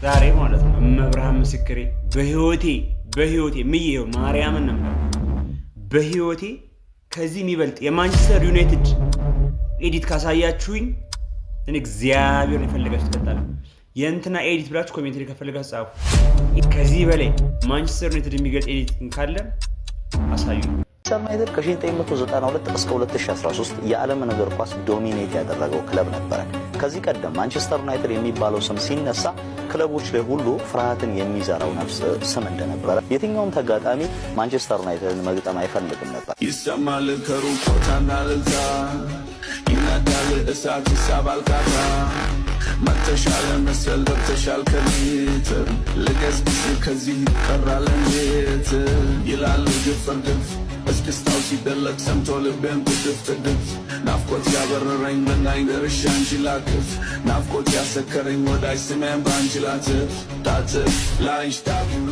ዛሬ ማለት ነው መብርሃን ምስክሬ በህይወቴ ምየው ማርያምን ነው በህይወቴ ከዚህ የሚበልጥ የማንቸስተር ዩናይትድ ኤዲት ካሳያችሁኝ እኔ እግዚአብሔር ይፈልጋችሁ ተጣጣለ የእንትና ኤዲት ብላችሁ ኮሜንት ላይ ከፈልጋችሁ ጻፉ። ከዚህ በላይ ማንቸስተር ዩናይትድ የሚገልጽ ኤዲት ካለ አሳዩ። ዩናይትድ ከ1992 እስከ 2013 የዓለምን እግር ኳስ ዶሚኔት ያደረገው ክለብ ነበር። ከዚህ ቀደም ማንቸስተር ዩናይትድ የሚባለው ስም ሲነሳ ክለቦች ላይ ሁሉ ፍርሃትን የሚዘራው ነፍስ ስም እንደነበረ የትኛውም ተጋጣሚ ማንቸስተር ዩናይትድን መግጠም አይፈልግም ነበር። ይሰማል ከሩቅ ቦታና ልልታ ይናዳል እሳት ይሳባል ካታ መተሻለ መሰል ገብተሻል ከሊት ልገስግስ ከዚህ ይቀራል እንዴት ይላል ግፍርግፍ እስክስታው ሲደለቅ ሰምቶ ልቤን ብድፍ ትድፍ ናፍቆት ያበረረኝ በናኝ ደርሻ አንቺ ላክፍ ናፍቆት ያሰከረኝ ወዳጅ ስሜን በአንቺ ላትፍ ታትፍ ላይሽ ታብር